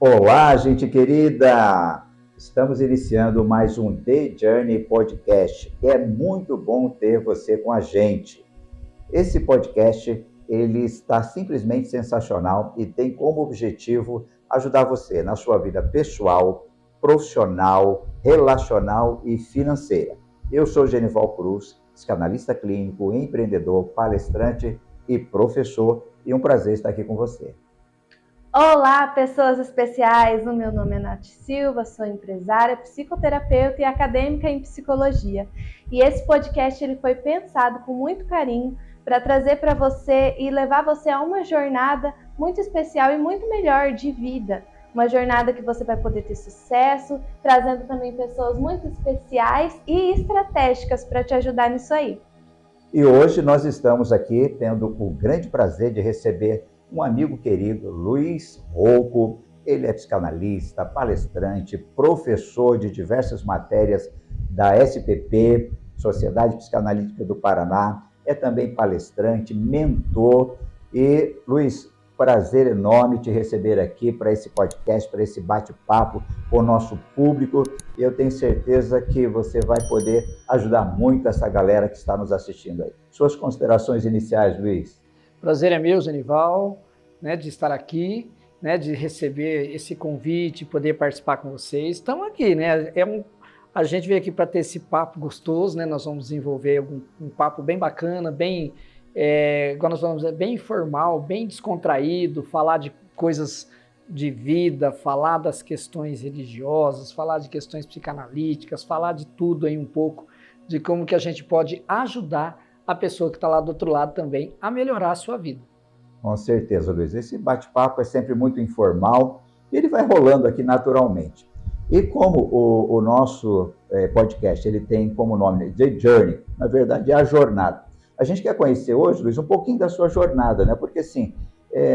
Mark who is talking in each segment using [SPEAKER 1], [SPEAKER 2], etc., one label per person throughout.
[SPEAKER 1] Olá, gente querida! Estamos iniciando mais um The Journey Podcast. É muito bom ter você com a gente. Esse podcast, ele está simplesmente sensacional e tem como objetivo ajudar você na sua vida pessoal, profissional, relacional e financeira. Eu sou Genival Cruz, psicanalista clínico, empreendedor, palestrante e professor, e um prazer estar aqui com você.
[SPEAKER 2] Olá, pessoas especiais! O meu nome é Nath Silva, sou empresária, psicoterapeuta e acadêmica em psicologia. E esse podcast ele foi pensado com muito carinho para trazer para você e levar você a uma jornada muito especial e muito melhor de vida. Uma jornada que você vai poder ter sucesso, trazendo também pessoas muito especiais e estratégicas para te ajudar nisso aí.
[SPEAKER 1] E hoje nós estamos aqui tendo o grande prazer de receber um amigo querido, Luiz Rocco. Ele é psicanalista, palestrante, professor de diversas matérias da SPP, Sociedade Psicanalítica do Paraná. É também palestrante, mentor. E, Luiz, prazer enorme te receber aqui para esse podcast, para esse bate-papo com o nosso público. E eu tenho certeza que você vai poder ajudar muito essa galera que está nos assistindo aí. Suas considerações iniciais, Luiz?
[SPEAKER 3] Prazer é meu, Genival, de estar aqui, de receber esse convite, poder participar com vocês. Estamos aqui, a gente veio aqui para ter esse papo gostoso, nós vamos desenvolver um papo bem bacana, igual nós vamos dizer, bem informal, bem descontraído, falar de coisas de vida, falar das questões religiosas, falar de questões psicanalíticas, falar de tudo aí um pouco, de como que a gente pode ajudar a pessoa que está lá do outro lado também a melhorar a sua vida.
[SPEAKER 1] Com certeza, Luiz. Esse bate-papo é sempre muito informal e ele vai rolando aqui naturalmente. E como o nosso podcast ele tem como nome The Journey, na verdade é a jornada. A gente quer conhecer hoje, Luiz, um pouquinho da sua jornada, né? Porque assim,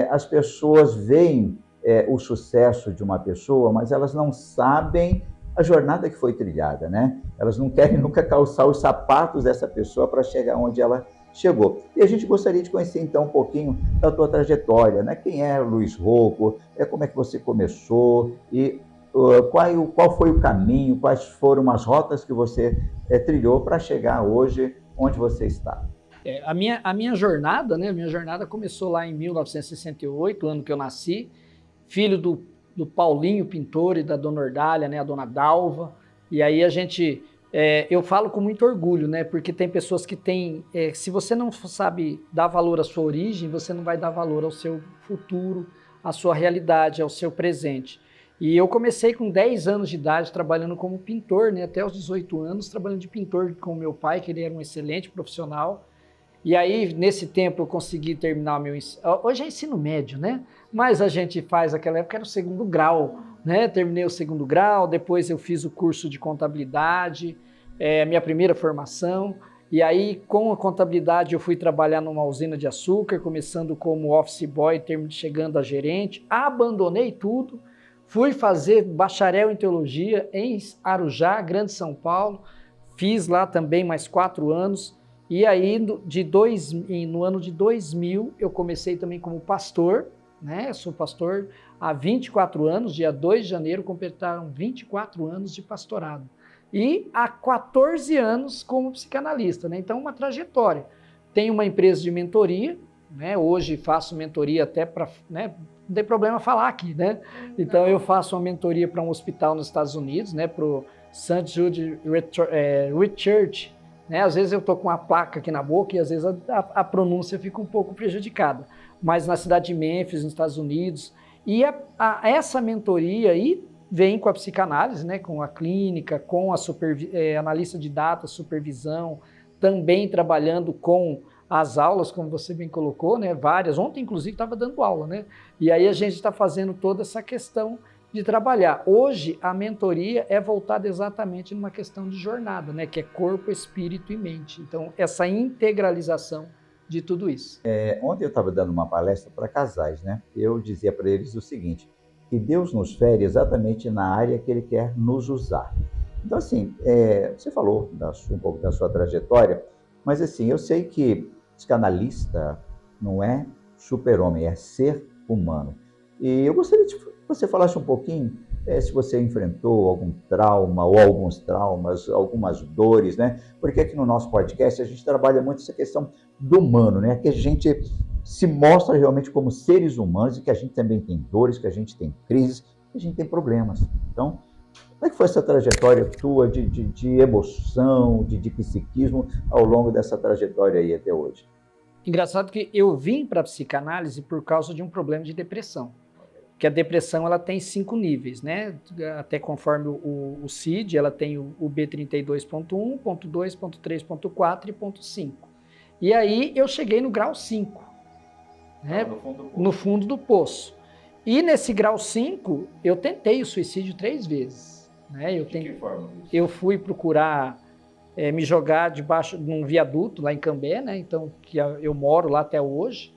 [SPEAKER 1] as pessoas veem o sucesso de uma pessoa, mas elas não sabem a jornada que foi trilhada, né? Elas não querem nunca calçar os sapatos dessa pessoa para chegar onde ela chegou. E a gente gostaria de conhecer, então, um pouquinho da tua trajetória, né? Quem é Luiz Rocco, como é que você começou e qual foi o caminho, quais foram as rotas que você trilhou para chegar hoje onde você está?
[SPEAKER 3] A minha jornada, minha jornada começou lá em 1968, ano que eu nasci, filho do Paulinho Pintor e da Dona Ordália, a Dona Dalva, e aí eu falo com muito orgulho, porque tem pessoas que têm, se você não sabe dar valor à sua origem, você não vai dar valor ao seu futuro, à sua realidade, ao seu presente. E eu comecei com 10 anos de idade trabalhando como pintor, até os 18 anos, trabalhando de pintor com meu pai, que ele era um excelente profissional. E aí, nesse tempo, eu consegui terminar o meu ensino. Hoje é ensino médio, mas a gente faz, naquela época era o segundo grau, terminei o segundo grau, depois eu fiz o curso de contabilidade, minha primeira formação, e aí com a contabilidade eu fui trabalhar numa usina de açúcar, começando como office boy, chegando a gerente, abandonei tudo, fui fazer bacharel em teologia em Arujá, Grande São Paulo, fiz lá também mais 4 anos, e aí no ano de 2000 eu comecei também como pastor, eu sou pastor há 24 anos, dia 2 de janeiro completaram 24 anos de pastorado. E há 14 anos como psicanalista, então uma trajetória. Tenho uma empresa de mentoria, hoje faço mentoria até para, não tem problema falar aqui, Então eu faço uma mentoria para um hospital nos Estados Unidos, para o St. Jude Church. Às vezes eu estou com a placa aqui na boca e às vezes a pronúncia fica um pouco prejudicada. Mas na cidade de Memphis, nos Estados Unidos. E essa mentoria aí vem com a psicanálise, com a clínica, com a analista de dados, supervisão, também trabalhando com as aulas, como você bem colocou, várias. Ontem, inclusive, estava dando aula, E aí a gente está fazendo toda essa questão de trabalhar. Hoje, a mentoria é voltada exatamente numa questão de jornada, que é corpo, espírito e mente. Então, essa integralização de tudo isso.
[SPEAKER 1] Ontem eu estava dando uma palestra para casais, Eu dizia para eles o seguinte, que Deus nos fere exatamente na área que Ele quer nos usar. Então, assim, você falou um pouco da sua trajetória, mas, assim, eu sei que psicanalista não é super-homem, é ser humano. E eu gostaria de você falasse um pouquinho, se você enfrentou algum trauma ou alguns traumas, algumas dores, né? Porque aqui no nosso podcast a gente trabalha muito essa questão do humano, né? Que a gente se mostra realmente como seres humanos e que a gente também tem dores, que a gente tem crises, que a gente tem problemas. Então, como é que foi essa trajetória tua de emoção, de psiquismo ao longo dessa trajetória aí até hoje?
[SPEAKER 3] Engraçado que eu vim para a psicanálise por causa de um problema de depressão. Que a depressão ela tem 5 níveis, né? Até conforme o CID, ela tem o B32.1, ponto 2, ponto 3, ponto 4 e ponto 5. E aí eu cheguei no grau 5, né? No fundo do poço. E nesse grau 5, eu tentei o suicídio 3 vezes. Né?
[SPEAKER 1] De que forma isso?
[SPEAKER 3] Eu fui procurar me jogar debaixo de um viaduto lá em Cambé, né? Então, que eu moro lá até hoje.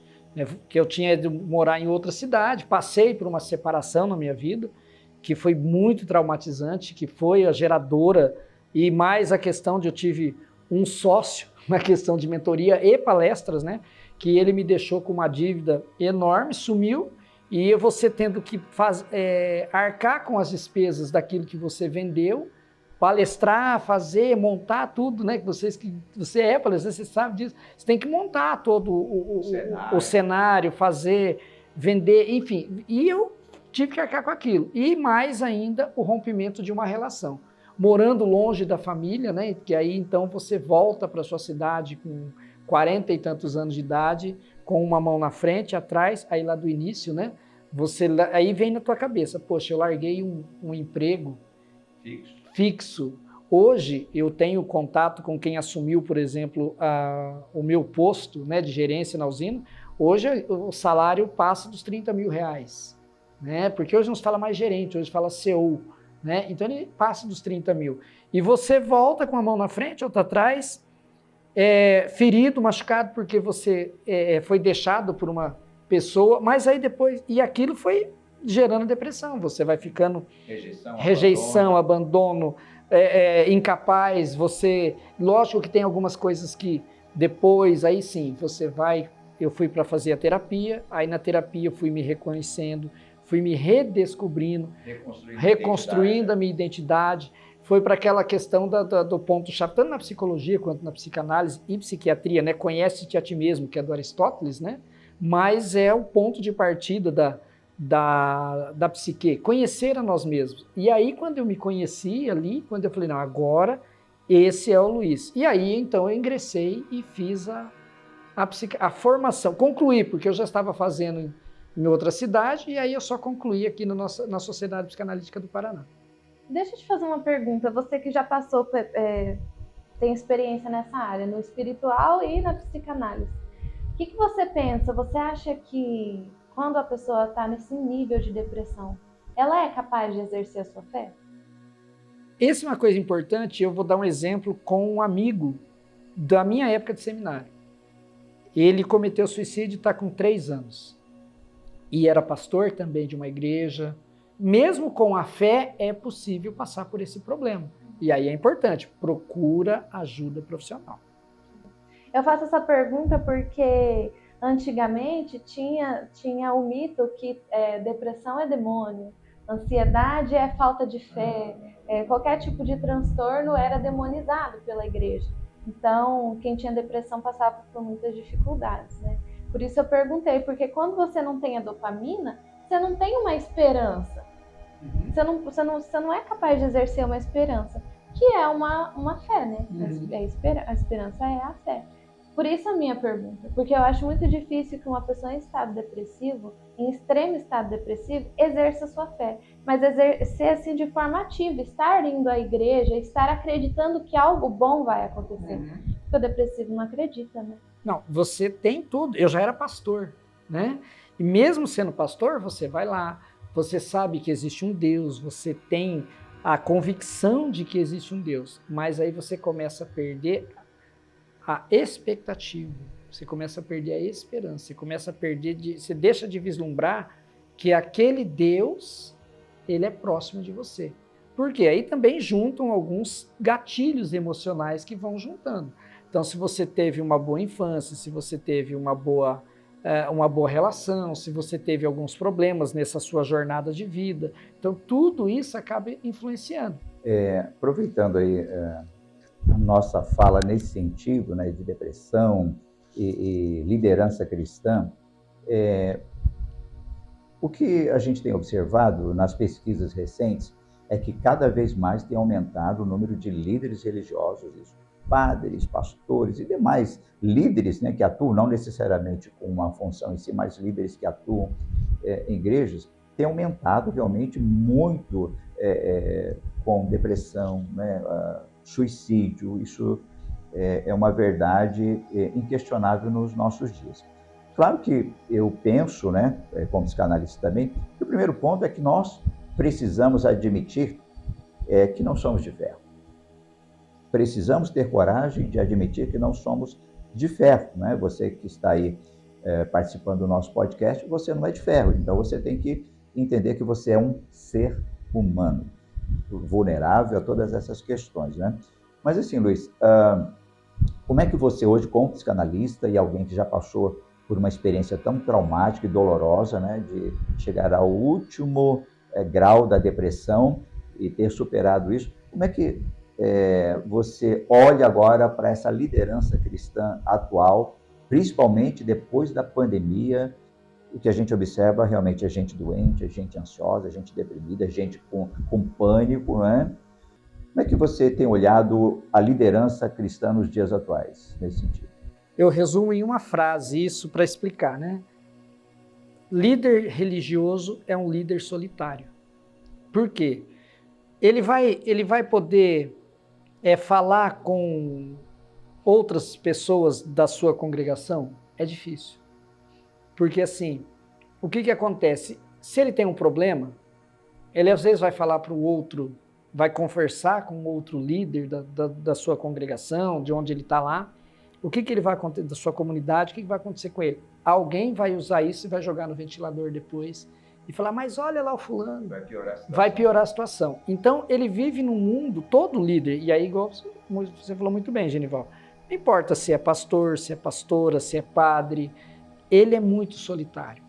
[SPEAKER 3] Que eu tinha de morar em outra cidade, passei por uma separação na minha vida, que foi muito traumatizante, que foi a geradora, e mais a questão de eu tive um sócio na questão de mentoria e palestras, né, que ele me deixou com uma dívida enorme, sumiu, e você tendo que arcar com as despesas daquilo que você vendeu, palestrar, fazer, montar tudo, né? Que você é palestrante, você sabe disso. Você tem que montar todo o cenário, fazer, vender, enfim. E eu tive que arcar com aquilo. E mais ainda o rompimento de uma relação. Morando longe da família, né? Que aí então você volta para sua cidade com 40 e tantos anos de idade, com uma mão na frente, atrás, aí lá do início, né? Aí vem na tua cabeça, poxa, eu larguei um emprego fixo. Hoje eu tenho contato com quem assumiu, por exemplo, o meu posto, né, de gerência na usina. Hoje o salário passa dos 30 mil reais, né? Porque hoje não se fala mais gerente, hoje fala CEO, né? Então ele passa dos 30 mil. E você volta com a mão na frente, outra atrás, ferido, machucado, porque você foi deixado por uma pessoa, mas aí depois, e aquilo foi gerando depressão, você vai ficando rejeição, abandono, incapaz, lógico que tem algumas coisas que depois, aí sim, eu fui para fazer a terapia, aí na terapia eu fui me reconhecendo, fui me redescobrindo, reconstruindo a minha identidade, foi para aquela questão do ponto-chave, tanto na psicologia quanto na psicanálise e psiquiatria, né? Conhece-te a ti mesmo, que é do Aristóteles, né? Mas é o ponto de partida da psique, conhecer a nós mesmos. E aí, quando eu me conheci ali, quando eu falei, não, agora esse é o Luiz. E aí, então, eu ingressei e fiz a formação. Concluí, porque eu já estava fazendo em outra cidade, e aí eu só concluí aqui na Sociedade Psicanalítica do Paraná.
[SPEAKER 2] Deixa eu te fazer uma pergunta. Você que já passou, tem experiência nessa área, no espiritual e na psicanálise. O que você pensa? Você acha que quando a pessoa está nesse nível de depressão, ela é capaz de exercer a sua fé?
[SPEAKER 3] Essa é uma coisa importante, eu vou dar um exemplo com um amigo da minha época de seminário. Ele cometeu suicídio e está com 3 anos. E era pastor também de uma igreja. Mesmo com a fé, é possível passar por esse problema. E aí é importante, procura ajuda profissional.
[SPEAKER 2] Eu faço essa pergunta porque antigamente tinha o mito que depressão é demônio, ansiedade é falta de fé, qualquer tipo de transtorno era demonizado pela igreja. Então, quem tinha depressão passava por muitas dificuldades, né? Por isso eu perguntei, porque quando você não tem a dopamina, você não tem uma esperança. Você não é capaz de exercer uma esperança, que é uma fé, né? A esperança é a fé. Por isso a minha pergunta, porque eu acho muito difícil que uma pessoa em estado depressivo, em extremo estado depressivo, exerça sua fé. Mas exercer assim de forma ativa, estar indo à igreja, estar acreditando que algo bom vai acontecer. Porque o depressivo não acredita, né?
[SPEAKER 3] Não, você tem tudo. Eu já era pastor, né? E mesmo sendo pastor, você vai lá, você sabe que existe um Deus, você tem a convicção de que existe um Deus, mas aí você começa a perder a expectativa, você começa a perder a esperança, você começa a você deixa de vislumbrar que aquele Deus, ele é próximo de você. Porque aí também juntam alguns gatilhos emocionais que vão juntando. Então, se você teve uma boa infância, se você teve uma boa uma boa relação, se você teve alguns problemas nessa sua jornada de vida. Então, tudo isso acaba influenciando.
[SPEAKER 1] Aproveitando aí a nossa fala nesse sentido, né, de depressão e liderança cristã, o que a gente tem observado nas pesquisas recentes é que cada vez mais tem aumentado o número de líderes religiosos, padres, pastores e demais líderes, né, que atuam, não necessariamente com uma função em si, mas líderes que atuam em igrejas, tem aumentado realmente muito com depressão, né, suicídio. Isso é uma verdade inquestionável nos nossos dias. Claro que eu penso, né, como psicanalista também, que o primeiro ponto é que nós precisamos admitir que não somos de ferro. Precisamos ter coragem de admitir que não somos de ferro, né? Você que está aí participando do nosso podcast, você não é de ferro, então você tem que entender que você é um ser humano, vulnerável a todas essas questões, né? Mas assim, Luiz, como é que você hoje, como psicanalista e alguém que já passou por uma experiência tão traumática e dolorosa, né, de chegar ao último grau da depressão e ter superado isso, como é que você olha agora para essa liderança cristã atual, principalmente depois da pandemia? O que a gente observa realmente é gente doente, é gente ansiosa, é gente deprimida, é gente com pânico, né? Como é que você tem olhado a liderança cristã nos dias atuais, nesse sentido?
[SPEAKER 3] Eu resumo em uma frase isso para explicar, né? Líder religioso é um líder solitário. Por quê? Ele vai poder falar com outras pessoas da sua congregação? É difícil. Porque assim, o que acontece? Se ele tem um problema, ele às vezes vai falar para o outro, vai conversar com outro líder da sua congregação, de onde ele está lá. O que ele vai acontecer, da sua comunidade, o que vai acontecer com ele? Alguém vai usar isso e vai jogar no ventilador depois e falar, mas olha lá o fulano. Vai piorar a situação. Então, ele vive num mundo, todo líder, e aí, igual você falou muito bem, Genival, não importa se é pastor, se é pastora, se é padre, ele é muito solitário.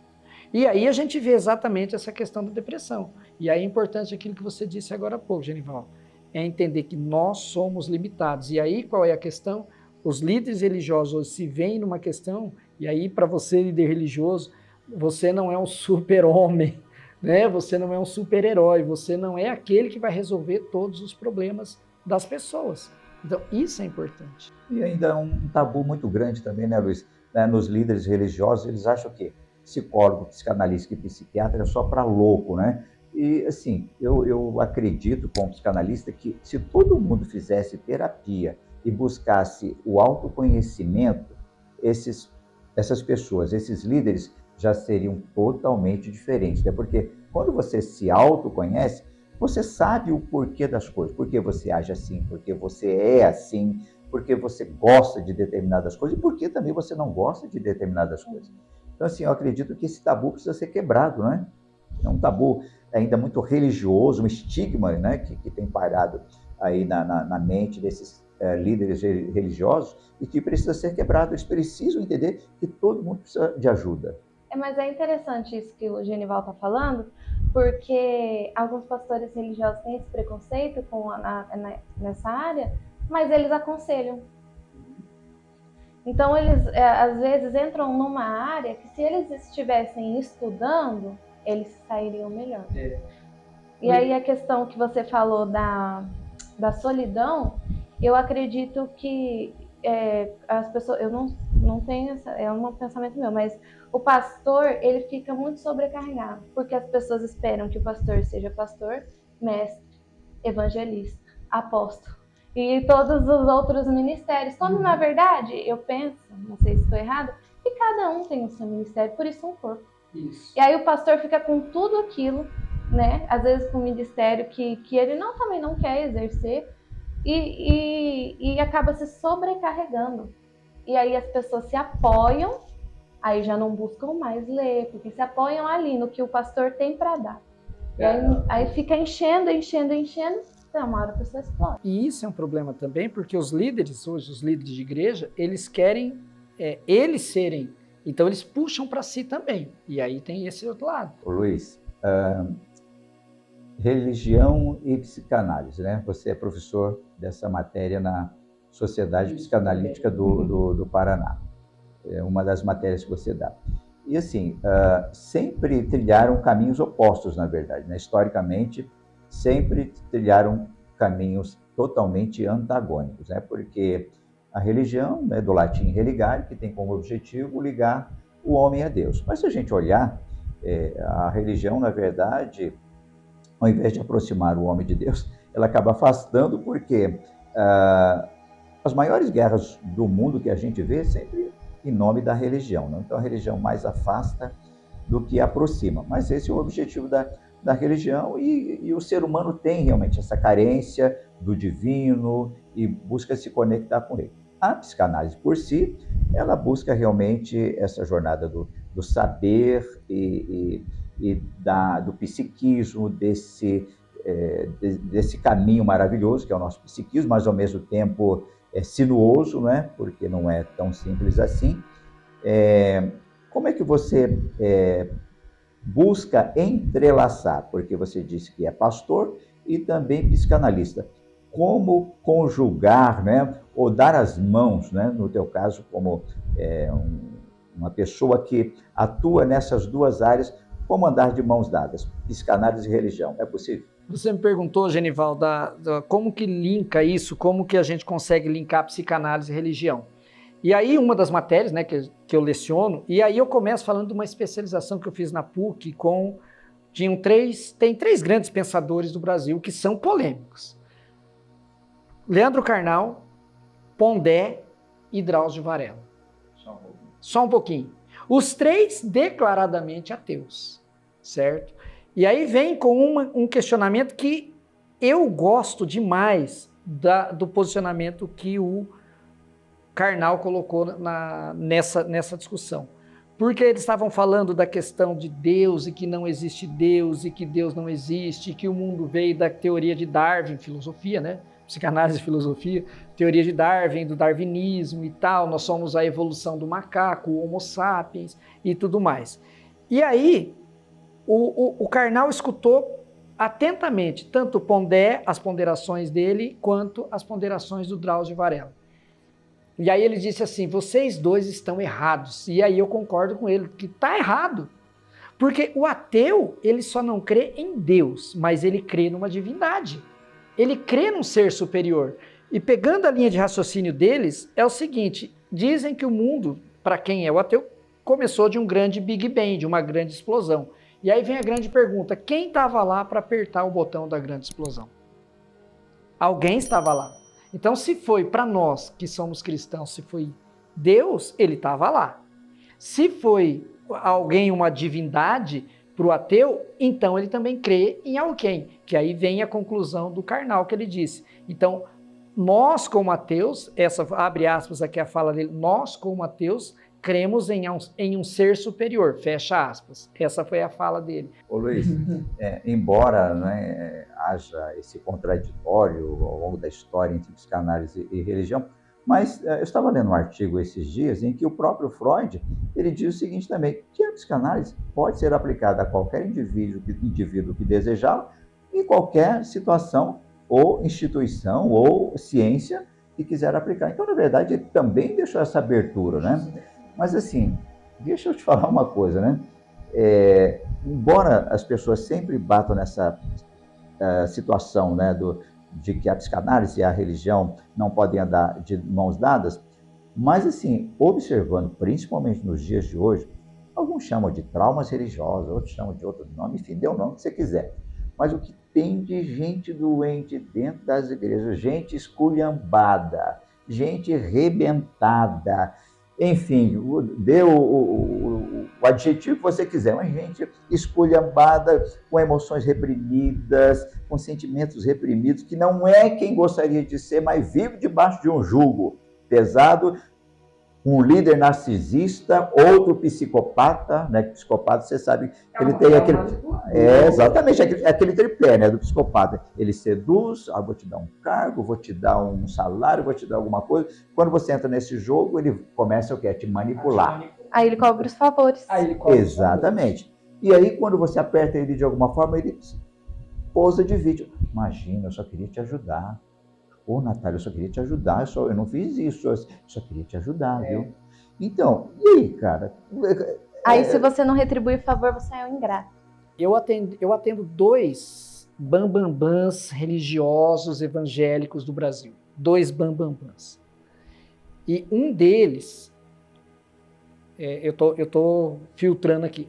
[SPEAKER 3] E aí a gente vê exatamente essa questão da depressão. E aí é importante aquilo que você disse agora há pouco, Genival, é entender que nós somos limitados. E aí, qual é a questão? Os líderes religiosos hoje se veem numa questão, e aí para você, líder religioso, você não é um super-homem, né? Você não é um super-herói, você não é aquele que vai resolver todos os problemas das pessoas. Então, isso é importante.
[SPEAKER 1] E ainda um tabu muito grande também, né, Luiz? Nos líderes religiosos, eles acham que psicólogo, psicanalista e psiquiatra é só para louco, né? E, assim, eu acredito, como psicanalista, que se todo mundo fizesse terapia e buscasse o autoconhecimento, essas pessoas, esses líderes, já seriam totalmente diferentes, né? Porque quando você se autoconhece, você sabe o porquê das coisas, por que você age assim, por que você é assim, por que você gosta de determinadas coisas e por que também você não gosta de determinadas coisas. Então, assim, eu acredito que esse tabu precisa ser quebrado, né? É um tabu ainda muito religioso, um estigma, né, que tem pairado aí na mente desses líderes religiosos e que precisa ser quebrado. Eles precisam entender que todo mundo precisa de ajuda.
[SPEAKER 2] Mas é interessante isso que o Genival está falando, porque alguns pastores religiosos têm esse preconceito nessa área, mas eles aconselham. Então, eles às vezes entram numa área que, se eles estivessem estudando, eles sairiam melhor. E aí a questão que você falou da solidão, eu acredito que as pessoas, eu não tenho é um pensamento meu, mas o pastor, ele fica muito sobrecarregado, porque as pessoas esperam que o pastor seja pastor, mestre, evangelista, apóstolo e todos os outros ministérios, quando na verdade eu penso, não sei se estou errado, que cada um tem o seu ministério, por isso um corpo. Isso. E aí o pastor fica com tudo aquilo, né? Às vezes com um ministério que ele também não quer exercer e acaba se sobrecarregando. E aí as pessoas se apoiam, aí já não buscam mais ler, porque se apoiam ali no que o pastor tem para dar. E aí fica enchendo, então uma hora a pessoa explode.
[SPEAKER 3] E isso é um problema também, porque os líderes, hoje os líderes de igreja, eles querem eles serem Então eles puxam para si também. E aí tem esse outro lado.
[SPEAKER 1] Ô, Luiz, religião e psicanálise, né? Você é professor dessa matéria na Sociedade Psicanalítica do Paraná. É uma das matérias que você dá. E assim, sempre trilharam caminhos opostos, na verdade, né? Historicamente, sempre trilharam caminhos totalmente antagônicos, né? Porque a religião, né, do latim religare, que tem como objetivo ligar o homem a Deus. Mas se a gente olhar, a religião, na verdade, ao invés de aproximar o homem de Deus, ela acaba afastando, porque as maiores guerras do mundo que a gente vê sempre em nome da religião, né? Então a religião mais afasta do que aproxima. Mas esse é o objetivo da religião, e o ser humano tem realmente essa carência do divino e busca se conectar com ele. A psicanálise por si, ela busca realmente essa jornada do saber e do psiquismo, desse caminho maravilhoso que é o nosso psiquismo, mas ao mesmo tempo sinuoso, né? Porque não é tão simples assim. Como é que você busca entrelaçar? Porque você disse que é pastor e também psicanalista. Como conjugar, né? Ou dar as mãos, né? No teu caso, como uma pessoa que atua nessas duas áreas, como andar de mãos dadas, psicanálise e religião? É possível?
[SPEAKER 3] Você me perguntou, Genival, como que linka isso, como que a gente consegue linkar psicanálise e religião. E aí uma das matérias, né, que eu leciono, e aí eu começo falando de uma especialização que eu fiz na PUC tem três grandes pensadores do Brasil que são polêmicos. Leandro Carnal, Pondé e Drauzio Varela. Só um pouquinho. Os três declaradamente ateus, certo? E aí vem com um questionamento que eu gosto demais do posicionamento que o Carnal colocou nessa discussão. Porque eles estavam falando da questão de Deus e que não existe Deus e que Deus não existe, e que o mundo veio da teoria de Darwin, filosofia, né? Psicanálise e filosofia, teoria de Darwin, do darwinismo e tal, nós somos a evolução do macaco, o Homo sapiens e tudo mais. E aí, o Carnal escutou atentamente tanto o Pondé, as ponderações dele, quanto as ponderações do Drauzio Varela. E aí ele disse assim, vocês dois estão errados. E aí eu concordo com ele, que está errado. Porque o ateu, ele só não crê em Deus, mas ele crê numa divindade. Ele crê num ser superior. E pegando a linha de raciocínio deles, é o seguinte, dizem que o mundo, para quem é o ateu, começou de um grande Big Bang, de uma grande explosão. E aí vem a grande pergunta, quem estava lá para apertar o botão da grande explosão? Alguém estava lá. Então, se foi para nós que somos cristãos, se foi Deus, ele estava lá. Se foi alguém, uma divindade, para o ateu, então ele também crê em alguém, que aí vem a conclusão do Carnal que ele disse. Então, nós como ateus, essa abre aspas aqui a fala dele, nós como ateus cremos em um ser superior, fecha aspas. Essa foi a fala dele.
[SPEAKER 1] Ô Luiz, embora, né, haja esse contraditório ao longo da história entre psicanálise e religião, mas eu estava lendo um artigo esses dias em que o próprio Freud, ele diz o seguinte também, que a psicanálise pode ser aplicada a qualquer indivíduo que desejar, em qualquer situação ou instituição ou ciência que quiser aplicar. Então, na verdade, ele também deixou essa abertura, né? Mas assim, deixa eu te falar uma coisa, né? Embora as pessoas sempre batam nessa situação, né, de que a psicanálise e a religião não podem andar de mãos dadas, mas assim, observando, principalmente nos dias de hoje, alguns chamam de traumas religiosos, outros chamam de outro nome, enfim, dê o nome que você quiser. Mas o que tem de gente doente dentro das igrejas, gente esculhambada, gente rebentada, enfim, dê o adjetivo que você quiser, mas gente esculhambada, com emoções reprimidas, com sentimentos reprimidos, que não é quem gostaria de ser, mas vive debaixo de um jugo pesado, um líder narcisista, outro psicopata, né? Psicopata, você sabe que ele tem aquele... exatamente, aquele tripé, né, do psicopata. Ele seduz, vou te dar um cargo, vou te dar um salário, vou te dar alguma coisa. Quando você entra nesse jogo, ele começa o quê? A te manipular.
[SPEAKER 2] Aí ele cobra os favores.
[SPEAKER 1] Exatamente. E aí, quando você aperta ele de alguma forma, ele posa de vítima. Imagina, eu só queria te ajudar. Ô, Natália, eu só queria te ajudar. Eu não fiz isso. Eu só queria te ajudar, viu? Então, e aí, cara?
[SPEAKER 2] Aí, se você não retribui o favor, você é um ingrato.
[SPEAKER 3] Eu atendo 2 bambambãs religiosos evangélicos do Brasil. 2 bambambãs. E um deles, eu tô filtrando aqui.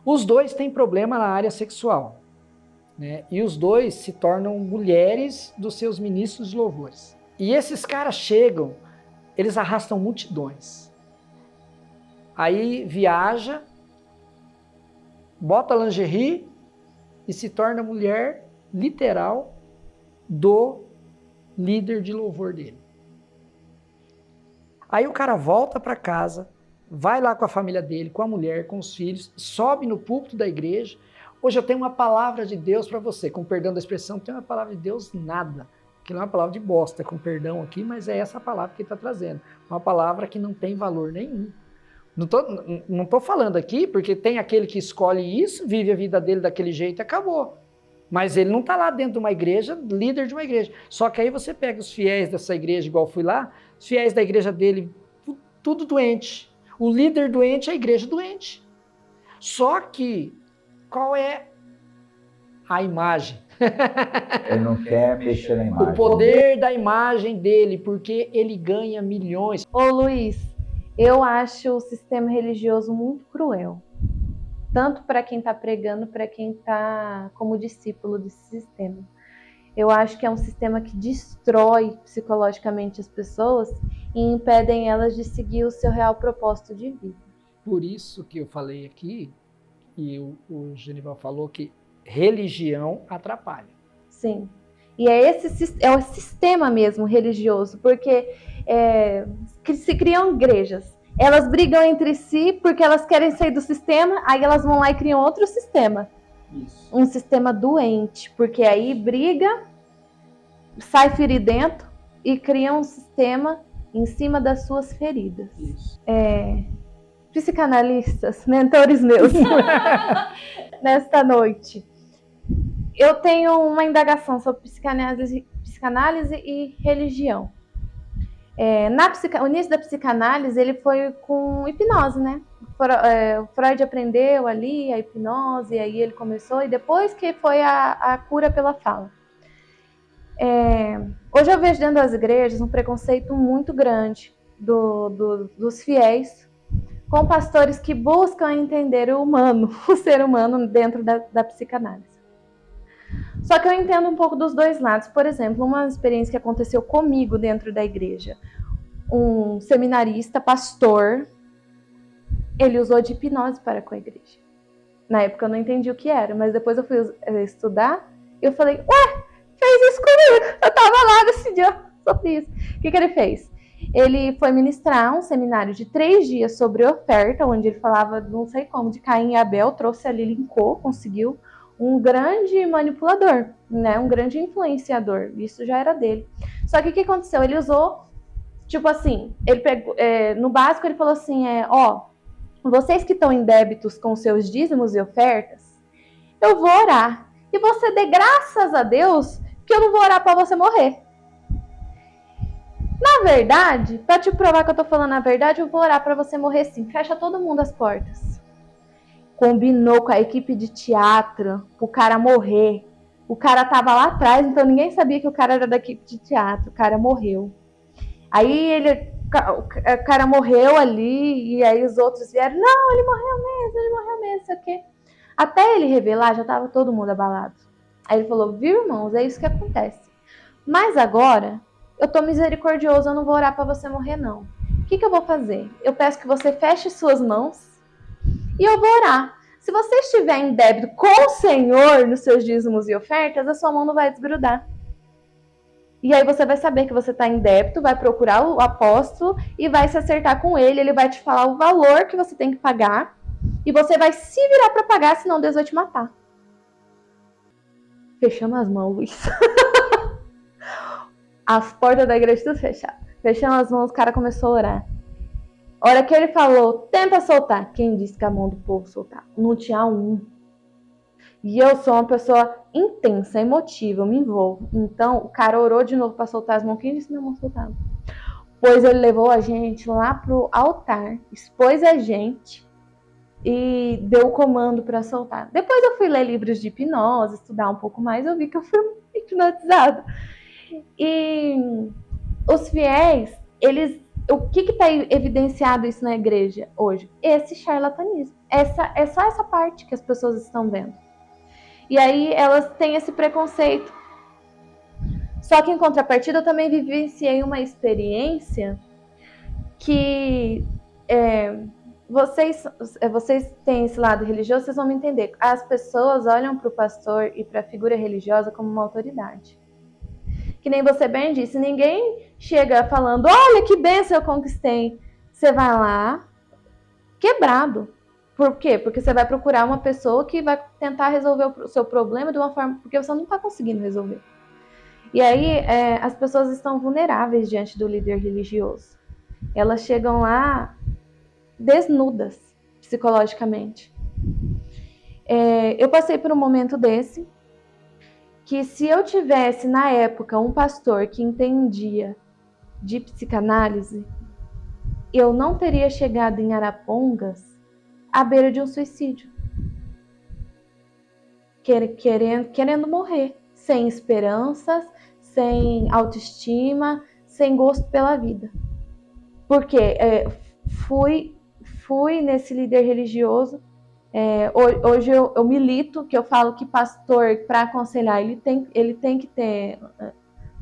[SPEAKER 3] Os 2 têm problema na área sexual, né? E os 2 se tornam mulheres dos seus ministros de louvores. E esses caras chegam, eles arrastam multidões. Aí viaja, bota lingerie e se torna mulher literal do líder de louvor dele. Aí o cara volta para casa, vai lá com a família dele, com a mulher, com os filhos, sobe no púlpito da igreja. Hoje eu tenho uma palavra de Deus para você, com perdão da expressão, não tem uma palavra de Deus nada. Que não é uma palavra de bosta, com perdão aqui, mas é essa palavra que ele está trazendo. Uma palavra que não tem valor nenhum. Não tô falando aqui porque tem aquele que escolhe isso, vive a vida dele daquele jeito e acabou. Mas ele não está lá dentro de uma igreja, líder de uma igreja. Só que aí você pega os fiéis dessa igreja, igual eu fui lá, os fiéis da igreja dele, tudo doente. O líder doente é a igreja doente. Só que, qual é a imagem?
[SPEAKER 1] Ele não quer mexer na imagem.
[SPEAKER 3] O poder da imagem dele, porque ele ganha milhões.
[SPEAKER 2] Ô Luiz, eu acho o sistema religioso muito cruel. Tanto para quem está pregando, para quem está como discípulo desse sistema. Eu acho que é um sistema que destrói psicologicamente as pessoas e impedem elas de seguir o seu real propósito de vida.
[SPEAKER 3] Por isso que eu falei aqui, e o Genival falou que religião atrapalha.
[SPEAKER 2] Sim. E é o sistema mesmo religioso, porque se criam igrejas. Elas brigam entre si porque elas querem sair do sistema, aí elas vão lá e criam outro sistema.
[SPEAKER 3] Isso.
[SPEAKER 2] Um sistema doente, porque aí briga, sai feridento e cria um sistema em cima das suas feridas.
[SPEAKER 3] Isso.
[SPEAKER 2] Psicanalistas, mentores meus, nesta noite. Eu tenho uma indagação sobre psicanálise e religião. O início da psicanálise ele foi com hipnose, né? O Freud aprendeu ali a hipnose, e aí ele começou, e depois que foi a cura pela fala. Hoje eu vejo dentro das igrejas um preconceito muito grande dos fiéis com pastores que buscam entender o humano, o ser humano dentro da psicanálise. Só que eu entendo um pouco dos dois lados. Por exemplo, uma experiência que aconteceu comigo dentro da igreja. Um seminarista, pastor, ele usou de hipnose para com a igreja. Na época eu não entendi o que era, mas depois eu fui estudar e eu falei, ué, fez isso comigo. Eu tava lá nesse dia, sofri isso. O que ele fez? Ele foi ministrar um seminário de 3 dias sobre oferta, onde ele falava, não sei como, de Caim e Abel, trouxe ali, linkou, conseguiu um grande manipulador, né? Um grande influenciador. Isso já era dele. Só que o que aconteceu? Ele usou, tipo assim, ele pegou, no básico ele falou assim, vocês que estão em débitos com seus dízimos e ofertas, eu vou orar. E você dê graças a Deus que eu não vou orar para você morrer. Na verdade, para te provar que eu tô falando a verdade, eu vou orar para você morrer sim. Fecha todo mundo as portas. Combinou com a equipe de teatro o cara morrer. O cara tava lá atrás, então ninguém sabia que o cara era da equipe de teatro. O cara morreu. Aí o cara morreu ali, e aí os outros vieram, não, ele morreu mesmo, sei o quê. Até ele revelar, já tava todo mundo abalado. Aí ele falou, viu, irmãos, é isso que acontece. Mas agora, eu tô misericordioso, eu não vou orar pra você morrer, não. O que eu vou fazer? Eu peço que você feche suas mãos e eu vou orar. Se você estiver em débito com o Senhor nos seus dízimos e ofertas, a sua mão não vai desgrudar. E aí você vai saber que você está em débito, vai procurar o apóstolo e vai se acertar com ele. Ele vai te falar o valor que você tem que pagar e você vai se virar para pagar, senão Deus vai te matar. Fechamos as mãos, Luiz. As portas da igreja tudo fechadas. Fechamos as mãos, o cara começou a orar. A hora que ele falou, tenta soltar. Quem disse que a mão do povo soltava? Não tinha um. E eu sou uma pessoa intensa, emotiva, eu me envolvo. Então, o cara orou de novo para soltar as mãos. Quem disse que minha mão soltava? Pois ele levou a gente lá pro altar, expôs a gente e deu o comando para soltar. Depois eu fui ler livros de hipnose, estudar um pouco mais, eu vi que eu fui hipnotizada. E os fiéis, eles... O que está evidenciado isso na igreja hoje? Esse charlatanismo. É só essa parte que as pessoas estão vendo. E aí elas têm esse preconceito. Só que em contrapartida eu também vivenciei uma experiência que vocês têm esse lado religioso, vocês vão me entender. As pessoas olham para o pastor e para a figura religiosa como uma autoridade. Que nem você bem disse, ninguém chega falando, olha que bênção eu conquistei. Você vai lá quebrado. Por quê? Porque você vai procurar uma pessoa que vai tentar resolver o seu problema de uma forma, porque você não está conseguindo resolver. E aí as pessoas estão vulneráveis diante do líder religioso. Elas chegam lá desnudas, psicologicamente. Eu passei por um momento desse, que se eu tivesse, na época, um pastor que entendia de psicanálise, eu não teria chegado em Arapongas à beira de um suicídio. Querendo morrer, sem esperanças, sem autoestima, sem gosto pela vida. Porque fui nesse líder religioso. Hoje eu milito, que eu falo que pastor, para aconselhar, ele tem que ter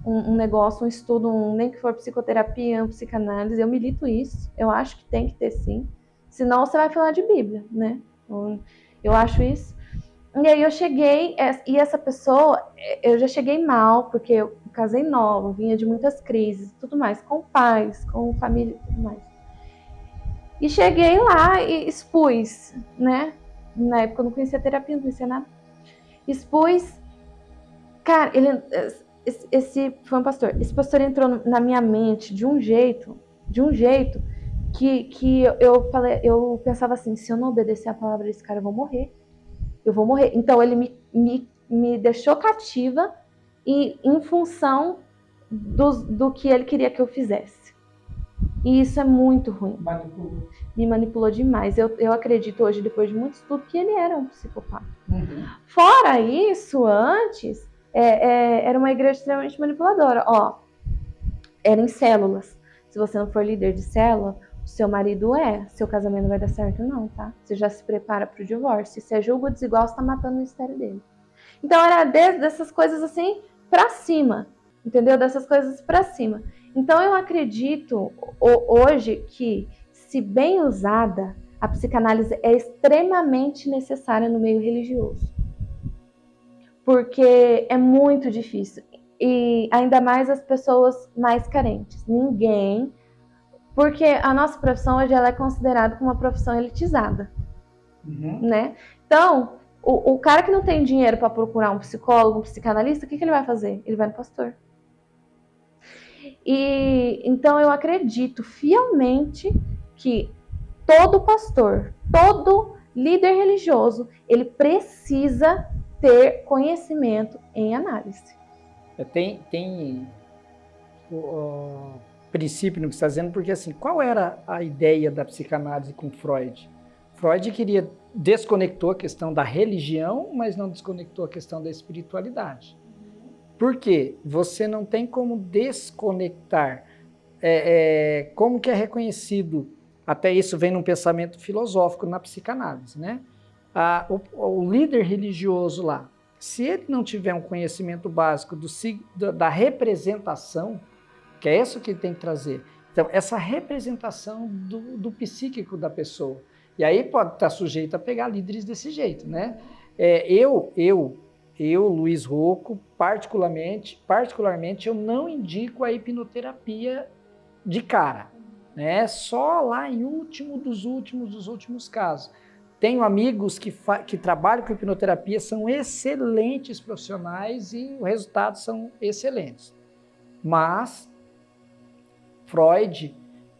[SPEAKER 2] um negócio, um estudo, nem que for psicoterapia, psicanálise. Eu milito isso, eu acho que tem que ter sim. Senão você vai falar de Bíblia, né? Eu acho isso. E aí eu cheguei, e essa pessoa, eu já cheguei mal, porque eu casei nova, vinha de muitas crises, tudo mais, com pais, com família e tudo mais. E cheguei lá e expus, né? Na época eu não conhecia terapia, não conhecia nada. Expus. Cara, esse foi um pastor. Esse pastor entrou na minha mente de um jeito que eu pensava assim, se eu não obedecer a palavra desse cara, eu vou morrer. Então ele me deixou cativa e em função do que ele queria que eu fizesse. E isso é muito ruim. Me manipulou demais. Eu acredito hoje, depois de muito estudo, que ele era um psicopata. Uhum. Fora isso, antes, era uma igreja extremamente manipuladora. Era em células. Se você não for líder de célula, o seu marido seu casamento não vai dar certo não, tá? Você já se prepara para o divórcio. Se é julgo desigual, você está matando o ministério dele. Então era dessas coisas assim para cima, entendeu? Dessas coisas para cima. Então eu acredito hoje que, se bem usada, a psicanálise é extremamente necessária no meio religioso. Porque é muito difícil. E ainda mais as pessoas mais carentes. Porque a nossa profissão hoje ela é considerada como uma profissão elitizada. Uhum. Né? Então, o cara que não tem dinheiro para procurar um psicólogo, um psicanalista, o que ele vai fazer? Ele vai no pastor. E então eu acredito fielmente que todo pastor, todo líder religioso, ele precisa ter conhecimento em análise.
[SPEAKER 3] Tem o princípio no que você está dizendo, porque assim, qual era a ideia da psicanálise com Freud? Freud desconectou a questão da religião, mas não desconectou a questão da espiritualidade. Por quê? Você não tem como desconectar. Como que é reconhecido, até isso vem num pensamento filosófico na psicanálise, né? O líder religioso lá, se ele não tiver um conhecimento básico da representação, que é isso que ele tem que trazer, então essa representação do psíquico da pessoa, e aí pode estar sujeito a pegar líderes desse jeito, né? Eu, Luiz Rocco, particularmente, eu não indico a hipnoterapia de cara, né? Só lá em último dos últimos casos. Tenho amigos que trabalham com hipnoterapia, são excelentes profissionais e os resultados são excelentes. Mas Freud,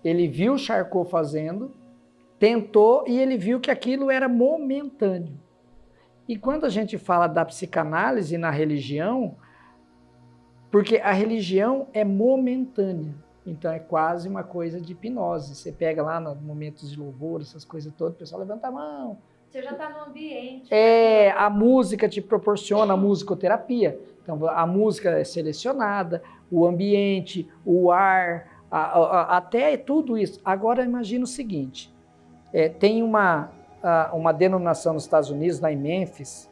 [SPEAKER 3] Ele viu o Charcot fazendo, tentou e ele viu que aquilo era momentâneo. E quando a gente fala da psicanálise na religião, porque a religião é momentânea, então é quase uma coisa de hipnose. Você pega lá nos momentos de louvor, essas coisas todas, o pessoal levanta a mão.
[SPEAKER 2] Você já está no ambiente.
[SPEAKER 3] A música te proporciona a musicoterapia. Então a música é selecionada, o ambiente, o ar, até tudo isso. Agora imagina o seguinte, tem uma denominação nos Estados Unidos, lá em Memphis,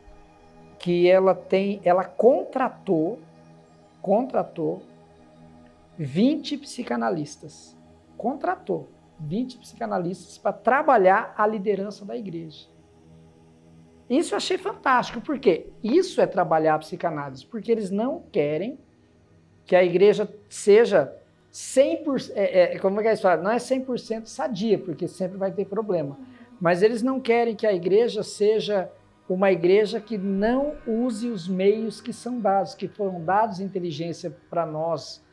[SPEAKER 3] que ela contratou 20 psicanalistas. Contratou 20 psicanalistas para trabalhar a liderança da igreja. Isso eu achei fantástico, porque isso é trabalhar a psicanálise, porque eles não querem que a igreja seja 100%, como é que eles falam? Não é 100% sadia, porque sempre vai ter problema, mas eles não querem que a igreja seja uma igreja que não use os meios que são dados, que foram dados inteligência para nós,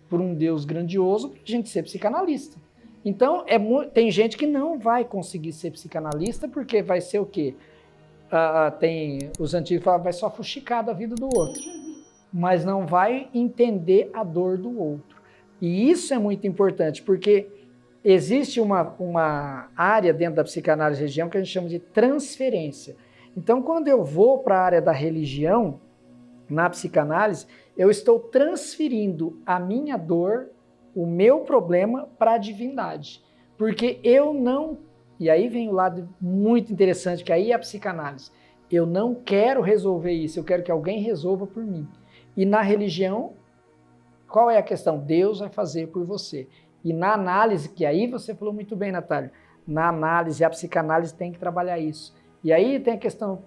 [SPEAKER 3] por um Deus grandioso, para a gente ser psicanalista. Então, tem gente que não vai conseguir ser psicanalista, porque vai ser o quê? Tem os antigos que falam, vai só fuxicar da vida do outro, mas não vai entender a dor do outro. E isso é muito importante, porque existe uma área dentro da psicanálise e religião que a gente chama de transferência. Então, quando eu vou para a área da religião, na psicanálise, eu estou transferindo a minha dor, o meu problema, para a divindade. Porque eu não... E aí vem o lado muito interessante, que aí é a psicanálise. Eu não quero resolver isso, eu quero que alguém resolva por mim. E na religião, qual é a questão? Deus vai fazer por você. E na análise, que aí você falou muito bem, Natália, na análise, a psicanálise tem que trabalhar isso. E aí tem a questão,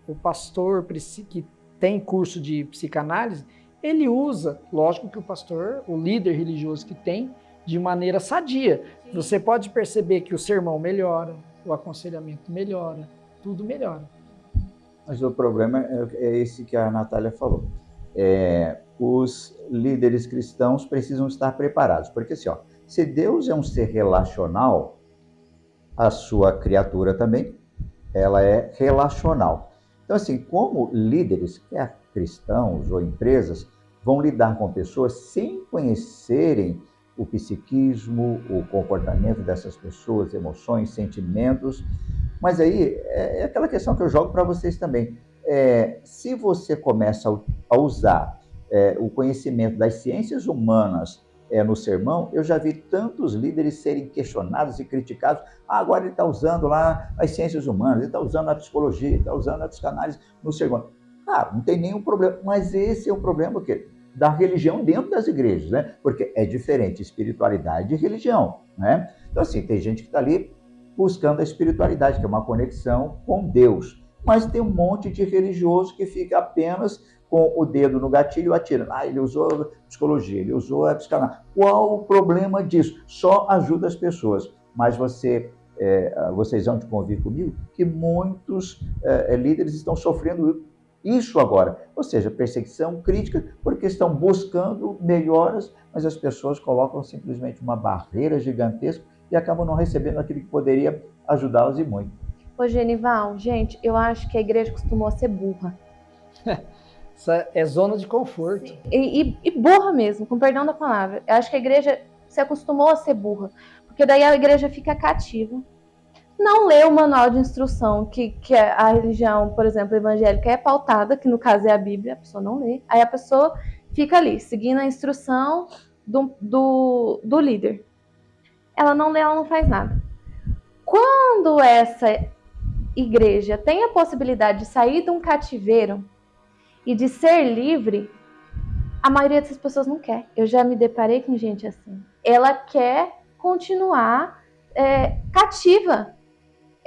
[SPEAKER 3] o pastor que tem curso de psicanálise, ele usa, lógico que o pastor, o líder religioso que tem, de maneira sadia. Sim. Você pode perceber que o sermão melhora, o aconselhamento melhora, tudo melhora.
[SPEAKER 1] Mas o problema é esse que a Natália falou. Os líderes cristãos precisam estar preparados, porque assim, se Deus é um ser relacional, a sua criatura também, ela é relacional. Então assim, como líderes, quer cristãos ou empresas, vão lidar com pessoas sem conhecerem o psiquismo, o comportamento dessas pessoas, emoções, sentimentos. Mas aí é aquela questão que eu jogo para vocês também. Se você começa a usar o conhecimento das ciências humanas no sermão, eu já vi tantos líderes serem questionados e criticados. Agora ele está usando lá as ciências humanas, ele está usando a psicologia, ele está usando a psicanálise no sermão. Cara, não tem nenhum problema, mas esse é o problema que da religião dentro das igrejas, né? Porque é diferente espiritualidade e religião, né? Então, assim, tem gente que está ali buscando a espiritualidade, que é uma conexão com Deus, mas tem um monte de religioso que fica apenas com o dedo no gatilho atirando. Ele usou psicologia, ele usou a psicanálise. Qual o problema disso? Só ajuda as pessoas, mas vocês vão convir comigo que muitos líderes estão sofrendo isso agora, ou seja, perseguição, crítica, porque estão buscando melhoras, mas as pessoas colocam simplesmente uma barreira gigantesca e acabam não recebendo aquilo que poderia ajudá-los e muito.
[SPEAKER 2] Ô Genival, gente, eu acho que a igreja costumou ser burra.
[SPEAKER 3] Isso é zona de conforto.
[SPEAKER 2] E burra mesmo, com perdão da palavra. Eu acho que a igreja se acostumou a ser burra, porque daí a igreja fica cativa. Não lê o manual de instrução que a religião, por exemplo, evangélica é pautada, que no caso é a Bíblia, a pessoa não lê. Aí a pessoa fica ali, seguindo a instrução do líder. Ela não lê, ela não faz nada. Quando essa igreja tem a possibilidade de sair de um cativeiro e de ser livre, a maioria dessas pessoas não quer. Eu já me deparei com gente assim. Ela quer continuar cativa.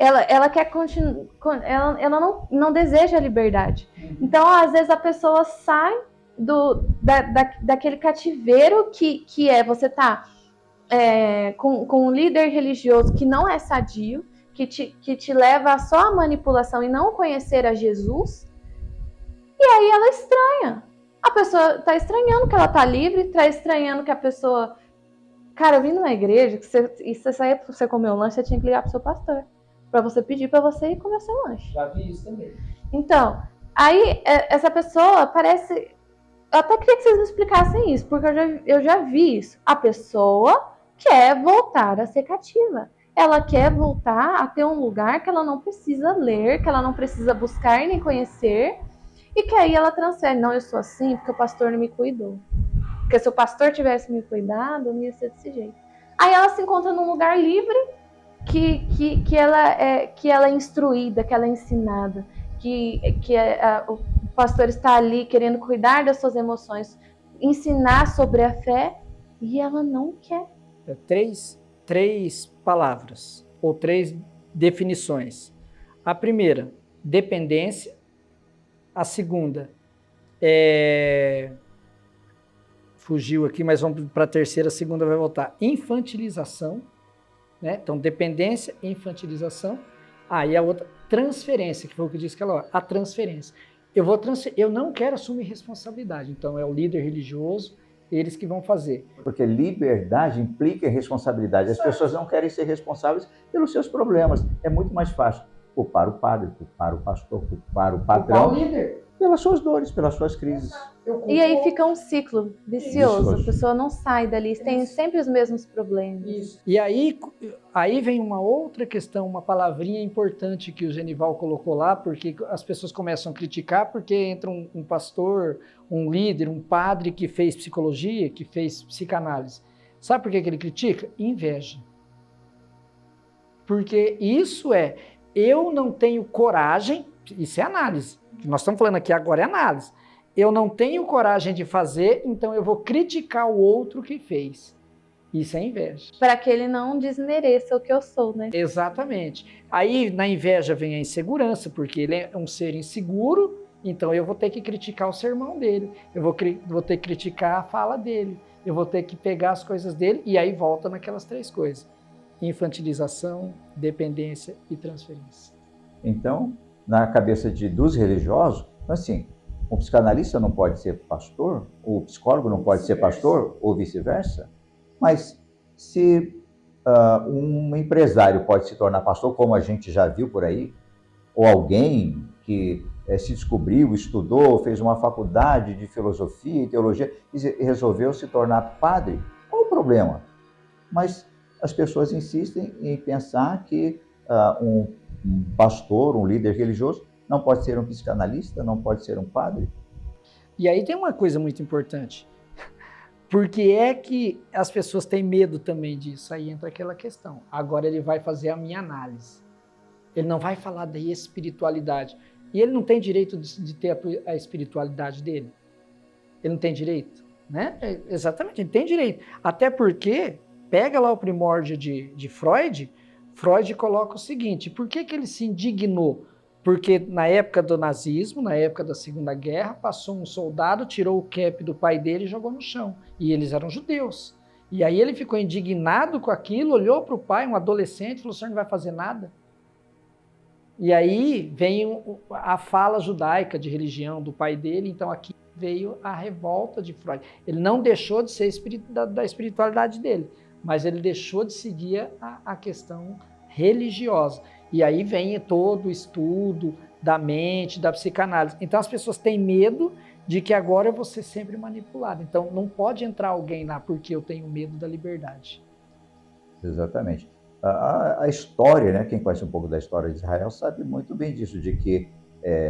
[SPEAKER 2] Ela quer continuar, ela não deseja a liberdade. Então, às vezes, a pessoa sai daquele cativeiro que você tá com um líder religioso que não é sadio, que te leva a só a manipulação e não conhecer a Jesus, e aí ela estranha. A pessoa está estranhando que ela está livre, está estranhando que a pessoa Cara, eu vim numa igreja que você saía pra você comer um lanche, você tinha que ligar pro seu pastor. Pra você pedir pra você ir comer seu lanche.
[SPEAKER 3] Já vi isso também.
[SPEAKER 2] Então, aí essa pessoa parece... Eu até queria que vocês me explicassem isso, porque eu já vi isso. A pessoa quer voltar a ser cativa. Ela quer voltar a ter um lugar que ela não precisa ler, que ela não precisa buscar nem conhecer, e que aí ela transfere. Não, eu sou assim porque o pastor não me cuidou. Porque se o pastor tivesse me cuidado, eu não ia ser desse jeito. Aí ela se encontra num lugar livre, que ela é instruída, que ela é ensinada, o pastor está ali querendo cuidar das suas emoções, ensinar sobre a fé, e ela não quer.
[SPEAKER 3] Três palavras, ou três definições. A primeira, dependência. A segunda, fugiu aqui, mas vamos para a terceira, a segunda vai voltar. Infantilização, né? Então, dependência, infantilização. E a outra, transferência, que foi o que disse aquela hora, a transferência. Eu não quero assumir responsabilidade, então é o líder religioso, eles que vão fazer.
[SPEAKER 1] Porque liberdade implica responsabilidade. As pessoas não querem ser responsáveis pelos seus problemas. É muito mais fácil culpar o padre, culpar o pastor, culpar o patrão.
[SPEAKER 3] Culpar o líder.
[SPEAKER 1] Pelas suas dores, pelas suas crises.
[SPEAKER 2] E aí fica um ciclo vicioso. A pessoa não sai dali, tem sempre os mesmos problemas.
[SPEAKER 3] Isso. E aí vem uma outra questão, uma palavrinha importante que o Genival colocou lá, porque as pessoas começam a criticar, porque entra um pastor, um líder, um padre que fez psicologia, que fez psicanálise. Sabe por que ele critica? Inveja. Porque eu não tenho coragem, isso é análise. O que nós estamos falando aqui agora é análise. Eu não tenho coragem de fazer, então eu vou criticar o outro que fez. Isso é inveja.
[SPEAKER 2] Para que ele não desmereça o que eu sou, né?
[SPEAKER 3] Exatamente. Aí na inveja vem a insegurança, porque ele é um ser inseguro, então eu vou ter que criticar o sermão dele, eu vou ter que criticar a fala dele, eu vou ter que pegar as coisas dele, e aí volta naquelas três coisas. Infantilização, dependência e transferência.
[SPEAKER 1] Então, na cabeça dos religiosos, assim, um psicanalista não pode ser pastor, o psicólogo não pode ser pastor, ou vice-versa. Mas se um empresário pode se tornar pastor, como a gente já viu por aí, ou alguém que se descobriu, estudou, fez uma faculdade de filosofia e teologia e resolveu se tornar padre, qual o problema? Mas as pessoas insistem em pensar que um pastor, um líder religioso, não pode ser um psicanalista, não pode ser um padre.
[SPEAKER 3] E aí tem uma coisa muito importante. Por que é que as pessoas têm medo também disso? Aí entra aquela questão. Agora ele vai fazer a minha análise. Ele não vai falar da espiritualidade. E ele não tem direito de ter a espiritualidade dele. Ele não tem direito, né? Exatamente, ele tem direito. Até porque, pega lá o primórdio de Freud, Freud coloca o seguinte, por que ele se indignou? Porque na época do nazismo, na época da Segunda Guerra, passou um soldado, tirou o cap do pai dele e jogou no chão. E eles eram judeus. E aí ele ficou indignado com aquilo, olhou para o pai, um adolescente, e falou, o senhor não vai fazer nada? E aí vem a fala judaica de religião do pai dele, então aqui veio a revolta de Freud. Ele não deixou de ser da espiritualidade dele, mas ele deixou de seguir a questão religiosa. E aí vem todo o estudo da mente, da psicanálise. Então as pessoas têm medo de que agora eu vou ser sempre manipulado. Então não pode entrar alguém lá porque eu tenho medo da liberdade.
[SPEAKER 1] Exatamente. A história, né, quem conhece um pouco da história de Israel sabe muito bem disso, de que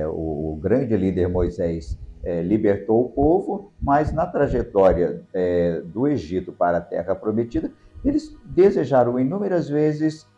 [SPEAKER 1] o grande líder Moisés libertou o povo, mas na trajetória do Egito para a Terra Prometida, eles desejaram inúmeras vezes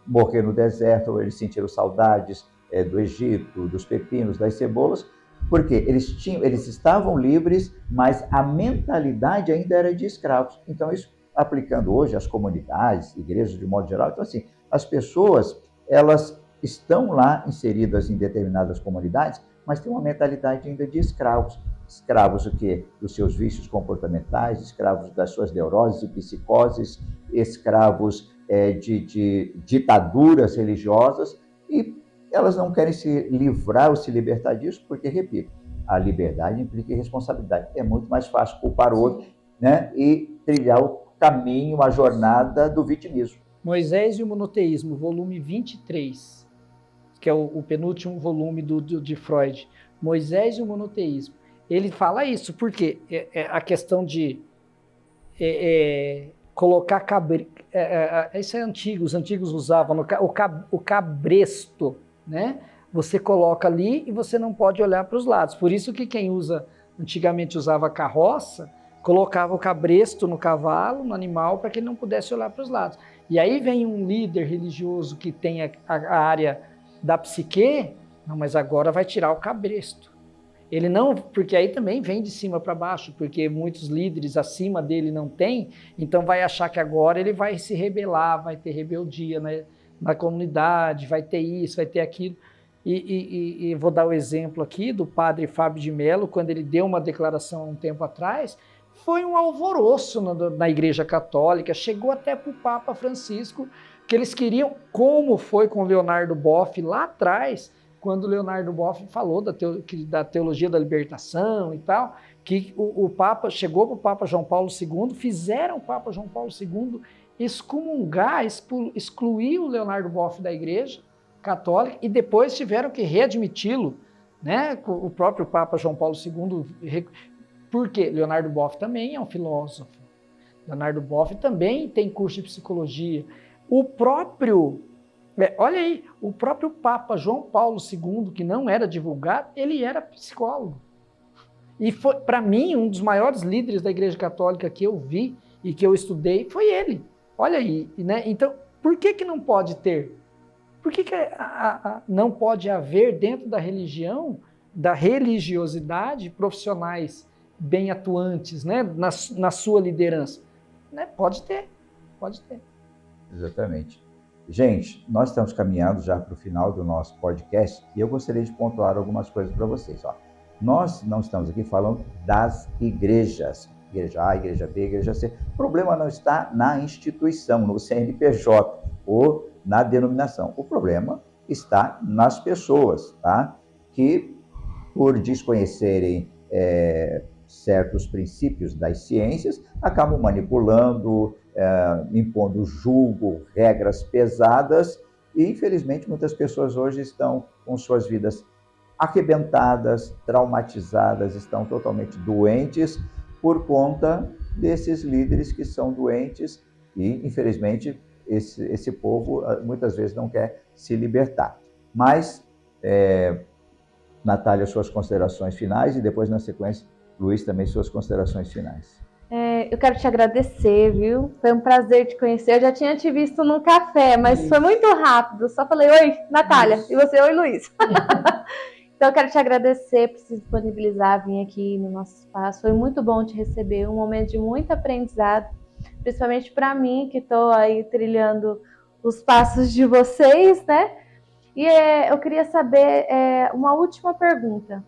[SPEAKER 1] morrer no deserto, eles sentiram saudades do Egito, dos pepinos, das cebolas, porque eles estavam livres, mas a mentalidade ainda era de escravos. Então isso aplicando hoje às comunidades, igrejas de modo geral. Então assim, as pessoas, elas estão lá inseridas em determinadas comunidades, mas têm uma mentalidade ainda de escravos. Escravos o quê? Dos seus vícios comportamentais, escravos das suas neuroses e psicoses, escravos de ditaduras religiosas, e elas não querem se livrar ou se libertar disso, porque, repito, a liberdade implica responsabilidade. É muito mais fácil culpar o outro, né, e trilhar caminho, a jornada do vitimismo.
[SPEAKER 3] Moisés e o Monoteísmo, volume 23, que é o penúltimo volume de Freud. Moisés e o Monoteísmo. Ele fala isso, porque a questão de colocar isso é antigo, os antigos usavam o cabresto, né? Você coloca ali e você não pode olhar para os lados. Por isso que quem antigamente usava carroça, colocava o cabresto no cavalo, no animal, para que ele não pudesse olhar para os lados. E aí vem um líder religioso que tem a área da psique, não, mas agora vai tirar o cabresto. Ele não, porque aí também vem de cima para baixo, porque muitos líderes acima dele não tem, então vai achar que agora ele vai se rebelar, vai ter rebeldia na comunidade, vai ter isso, vai ter aquilo. E vou dar o exemplo aqui do padre Fábio de Mello, quando ele deu uma declaração há um tempo atrás, foi um alvoroço na Igreja Católica, chegou até para o Papa Francisco, que eles queriam, como foi com Leonardo Boff lá atrás, quando Leonardo Boff falou da teologia da libertação e tal, que o Papa chegou para o Papa João Paulo II, fizeram o Papa João Paulo II excomungar, excluir o Leonardo Boff da Igreja Católica e depois tiveram que readmiti-lo, né? O próprio Papa João Paulo II, porque Leonardo Boff também é um filósofo, Leonardo Boff também tem curso de psicologia, olha aí, o próprio Papa João Paulo II, que não era divulgado, ele era psicólogo. E foi, para mim, um dos maiores líderes da Igreja Católica que eu vi e que eu estudei foi ele. Olha aí, né? Então, por que não pode ter? Por que não pode haver dentro da religião, da religiosidade, profissionais bem atuantes, né? na sua liderança? Né? Pode ter.
[SPEAKER 1] Exatamente. Gente, nós estamos caminhando já para o final do nosso podcast e eu gostaria de pontuar algumas coisas para vocês. Ó. Nós não estamos aqui falando das igrejas, igreja A, igreja B, igreja C. O problema não está na instituição, no CNPJ ou na denominação. O problema está nas pessoas, tá? Que por desconhecerem certos princípios das ciências, acabam manipulando, impondo julgo, regras pesadas, e infelizmente muitas pessoas hoje estão com suas vidas arrebentadas, traumatizadas, estão totalmente doentes por conta desses líderes que são doentes e infelizmente esse povo muitas vezes não quer se libertar. Mas, Natália, suas considerações finais e depois na sequência, Luiz, também suas considerações finais.
[SPEAKER 2] Eu quero te agradecer, viu? Foi um prazer te conhecer. Eu já tinha te visto num café, mas foi muito rápido. Só falei, oi, Natália. E você, oi, Luiz. Então, eu quero te agradecer por se disponibilizar, vir aqui no nosso espaço. Foi muito bom te receber, um momento de muito aprendizado, principalmente para mim, que estou aí trilhando os passos de vocês, né? E eu queria saber uma última pergunta.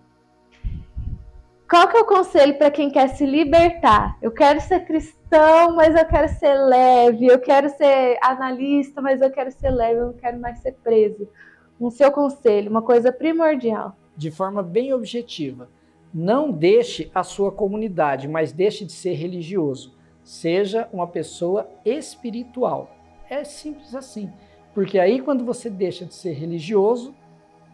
[SPEAKER 2] Qual que é o conselho para quem quer se libertar? Eu quero ser cristão, mas eu quero ser leve. Eu quero ser analista, mas eu quero ser leve. Eu não quero mais ser preso. Um seu conselho, uma coisa primordial.
[SPEAKER 3] De forma bem objetiva, não deixe a sua comunidade, mas deixe de ser religioso. Seja uma pessoa espiritual. É simples assim. Porque aí quando você deixa de ser religioso,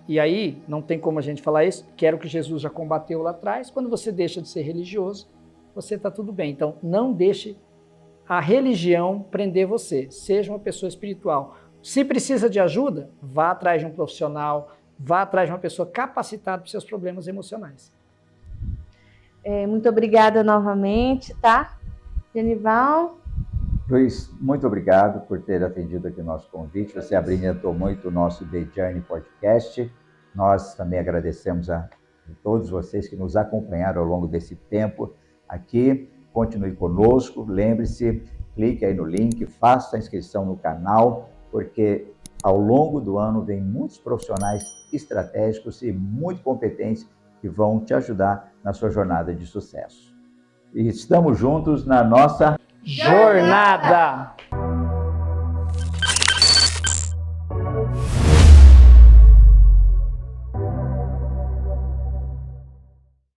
[SPEAKER 3] e aí, não tem como a gente falar isso, que era o que Jesus já combateu lá atrás, quando você deixa de ser religioso, você está tudo bem. Então, não deixe a religião prender você, seja uma pessoa espiritual. Se precisa de ajuda, vá atrás de um profissional, vá atrás de uma pessoa capacitada para os seus problemas emocionais.
[SPEAKER 2] Muito obrigada novamente, tá? Genival?
[SPEAKER 1] Luiz, muito obrigado por ter atendido aqui o nosso convite. Você abrilhantou muito o nosso The Journey Podcast. Nós também agradecemos a todos vocês que nos acompanharam ao longo desse tempo aqui. Continue conosco. Lembre-se, clique aí no link, faça a inscrição no canal, porque ao longo do ano vem muitos profissionais estratégicos e muito competentes que vão te ajudar na sua jornada de sucesso. E estamos juntos na nossa
[SPEAKER 3] jornada!